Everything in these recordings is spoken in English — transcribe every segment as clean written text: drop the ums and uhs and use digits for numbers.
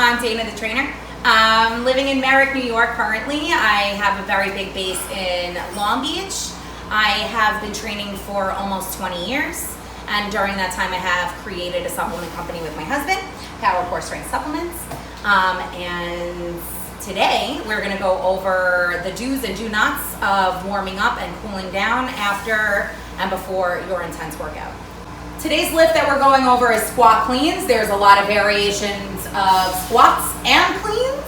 I'm Dana, the trainer. Living in Merrick, New York currently. I have a very big base in Long Beach. I have been training for almost 20 years, and during that time I have created a supplement company with my husband, Power Core Strength Supplements. And today we're going to go over the do's and do nots of warming up and cooling down after and before your intense workout. Today's lift that we're going over is squat cleans. There's a lot of variations of squats and cleans.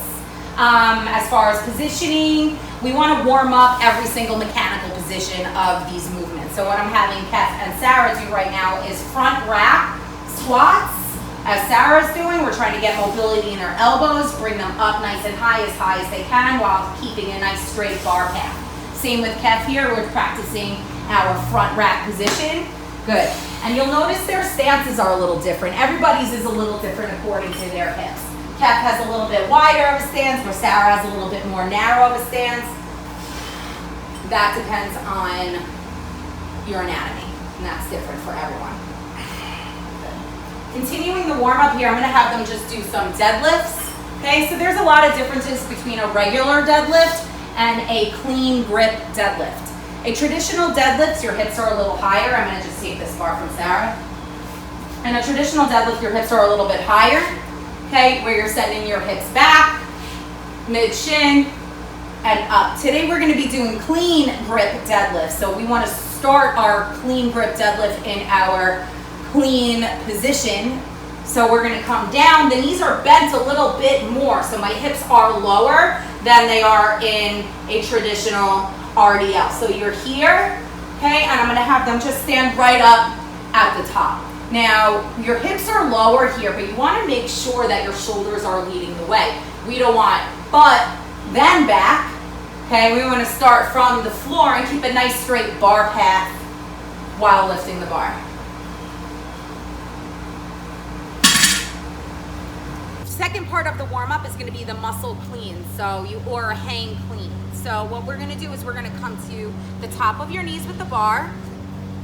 As far as positioning, we want to warm up every single mechanical position of these movements. So what I'm having Kef and Sarah do right now is front rack squats. As Sarah's doing, we're trying to get mobility in her elbows, bring them up nice and high as they can while keeping a nice straight bar path. Same with Kef here, we're practicing our front rack position. Good. And you'll notice their stances are a little different. Everybody's is a little different according to their hips. Kef has a little bit wider of a stance, where Sarah has a little bit more narrow of a stance. That depends on your anatomy, and that's different for everyone. Good. Continuing the warm-up here, I'm going to have them just do some deadlifts. Okay, so there's a lot of differences between a regular deadlift and a clean grip deadlift. A traditional deadlift, your hips are a little higher. I'm going to just take this bar from Sarah. And a traditional deadlift, your hips are a little bit higher, okay, where you're sending your hips back, mid-shin, and up. Today we're going to be doing clean grip deadlifts. So we want to start our clean grip deadlift in our clean position. So we're going to come down. The knees are bent a little bit more. So my hips are lower than they are in a traditional RDL. So you're here, okay, and I'm going to have them just stand right up at the top. Now, your hips are lower here, but you want to make sure that your shoulders are leading the way. We don't want butt, then back, okay? We want to start from the floor and keep a nice straight bar path while lifting the bar. Second part of the warm-up is going to be the muscle clean, or a hang clean. So what we're going to do is we're going to come to the top of your knees with the bar.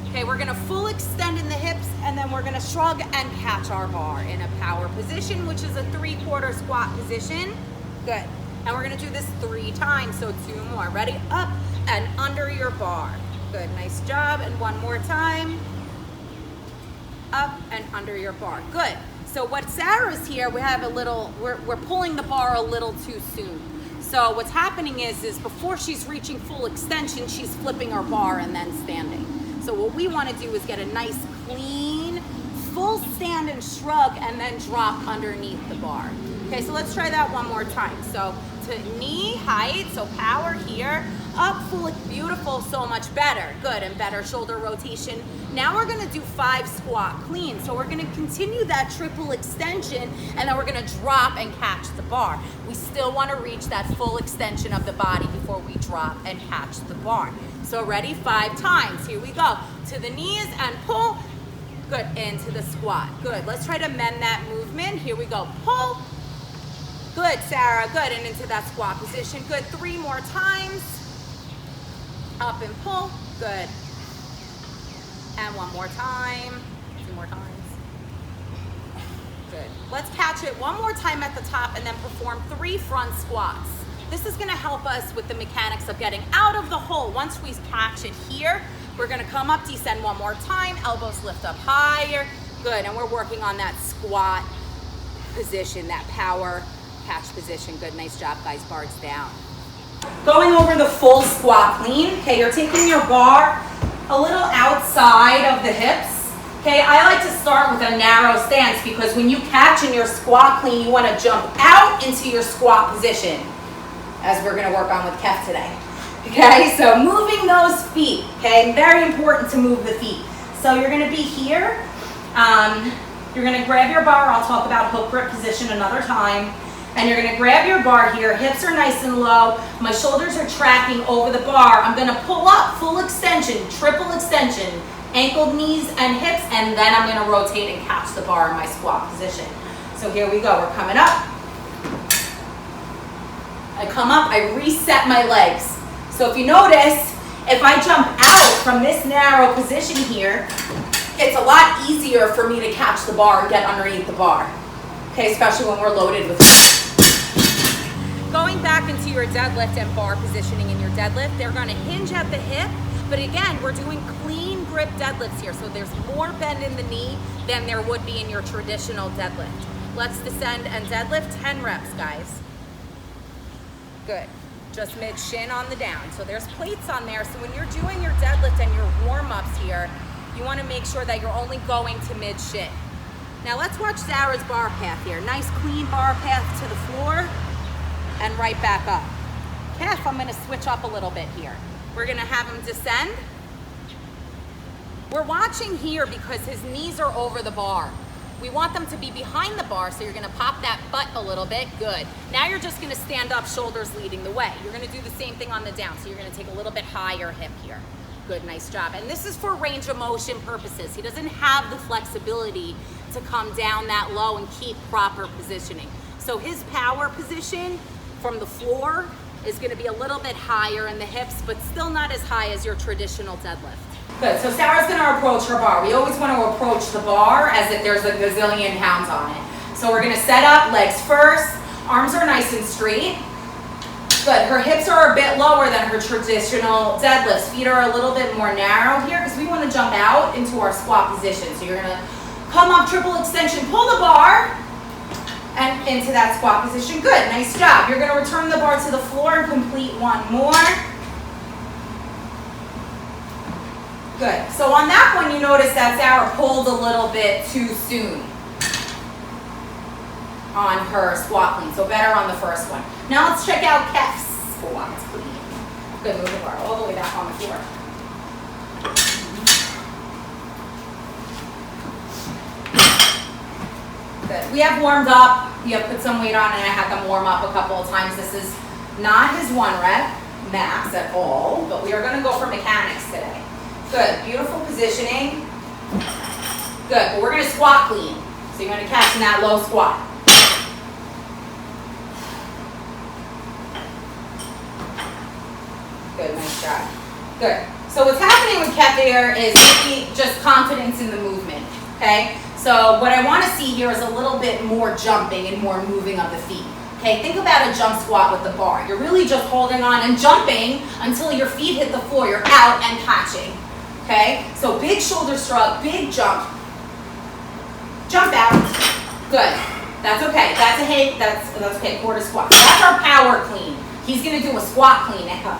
Okay, we're going to full extend in the hips, and then we're going to shrug and catch our bar in a power position, which is a 3/4 squat position. Good. And we're going to do this 3 times, so 2 more. Ready? Up and under your bar. Good, nice job. And 1 more time. Up and under your bar. Good. So what Sarah's here, we have we're pulling the bar a little too soon. So what's happening is before she's reaching full extension, she's flipping her bar and then standing. So what we want to do is get a nice clean, full stand and shrug and then drop underneath the bar. Okay, so let's try that 1 more time. So to knee height, so power here, up, full, beautiful, so much better. Good, and better shoulder rotation. Now we're gonna do 5 squat cleans. So we're gonna continue that triple extension, and then we're gonna drop and catch the bar. We still wanna reach that full extension of the body before we drop and catch the bar. So ready, 5 times, here we go. To the knees and pull, good, into the squat. Good, let's try to mend that movement. Here we go, pull. Good, Sarah, good, and into that squat position. Good, 3 more times. Up and pull, good. And 1 more time, 2 more times. Good. Let's catch it 1 more time at the top and then perform 3 front squats. This is gonna help us with the mechanics of getting out of the hole. Once we catch it here, we're gonna come up, descend 1 more time, elbows lift up higher. Good, and we're working on that squat position, that power catch position. Good, nice job, guys, bars down. Going over the full squat clean, okay, you're taking your bar a little outside of the hips. Okay, I like to start with a narrow stance because when you catch in your squat clean, you want to jump out into your squat position, as we're going to work on with Kef today. Okay, so moving those feet, okay, very important to move the feet. So you're going to be here, you're going to grab your bar. I'll talk about hook grip position another time. And you're going to grab your bar here, hips are nice and low, my shoulders are tracking over the bar. I'm going to pull up, full extension, triple extension, ankle, knees, and hips, and then I'm going to rotate and catch the bar in my squat position. So here we go, we're coming up. I come up, I reset my legs. So if you notice, if I jump out from this narrow position here, it's a lot easier for me to catch the bar and get underneath the bar. Okay, especially when we're loaded with. Going back into your deadlift and bar positioning in your deadlift, they're gonna hinge at the hip, but again, we're doing clean grip deadlifts here, so there's more bend in the knee than there would be in your traditional deadlift. Let's descend and deadlift 10 reps, guys. Good. Just mid shin on the down. So there's plates on there, so when you're doing your deadlift and your warm-ups here, you wanna make sure that you're only going to mid shin. Now let's watch Zara's bar path here. Nice clean bar path to the floor and right back up. Kef, I'm gonna switch up a little bit here. We're gonna have him descend. We're watching here because his knees are over the bar. We want them to be behind the bar, so you're gonna pop that butt a little bit, good. Now you're just gonna stand up, shoulders leading the way. You're gonna do the same thing on the down, so you're gonna take a little bit higher hip here. Good, nice job. And this is for range of motion purposes. He doesn't have the flexibility to come down that low and keep proper positioning. So his power position from the floor is gonna be a little bit higher in the hips, but still not as high as your traditional deadlift. Good, so Sarah's gonna approach her bar. We always wanna approach the bar as if there's a gazillion pounds on it. So we're gonna set up, legs first, arms are nice and straight. Good, her hips are a bit lower than her traditional deadlifts. Feet are a little bit more narrow here because we wanna jump out into our squat position. So you're gonna come up, triple extension, pull the bar, and into that squat position. Good, nice job. You're gonna return the bar to the floor and complete one more. Good, so on that one you notice that Zara pulled a little bit too soon on her squat clean, so better on the first one. Now let's check out Kef's squat clean. Good, move the bar all the way back on the floor. Good. We have warmed up, we have put some weight on, and I had them warm up a couple of times. This is not his 1 rep max at all, but we are gonna go for mechanics today. Good, beautiful positioning. Good, but we're gonna squat clean. So you're gonna catch in that low squat. Good, nice job. Good. So what's happening with Kef here is maybe just confidence in the movement, okay? So what I want to see here is a little bit more jumping and more moving of the feet. Okay, think about a jump squat with the bar. You're really just holding on and jumping until your feet hit the floor. You're out and catching. Okay, so big shoulder shrug, big jump. Jump out. Good. That's okay. That's a hit. That's okay. Quarter squat. That's our power clean. He's gonna do a squat clean now.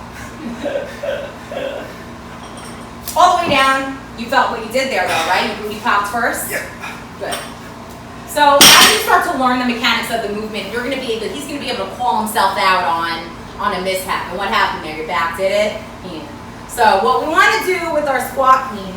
All the way down. You felt what you did there though, right? You popped first? Yeah. Good. So as you start to learn the mechanics of the movement, he's gonna be able to call himself out on a mishap. And what happened there? Your back did it? Yeah. So what we want to do with our squat clean,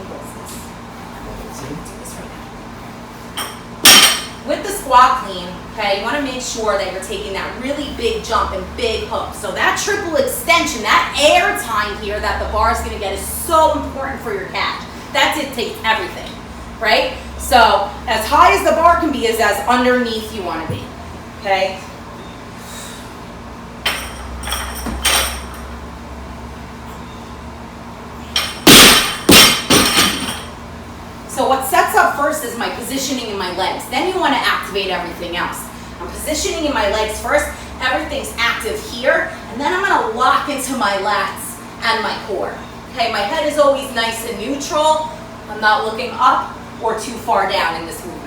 with the squat clean, okay, you want to make sure that you're taking that really big jump and big hook. So that triple extension, that air time here that the bar is going to get is so important for your catch. That dictates everything, right? So as high as the bar can be is as underneath you want to be, okay? So what sets up first is my positioning in my legs. Then you want to activate everything else. I'm positioning in my legs first. Everything's active here. And then I'm going to lock into my lats and my core. Okay, my head is always nice and neutral. I'm not looking up or too far down in this movement.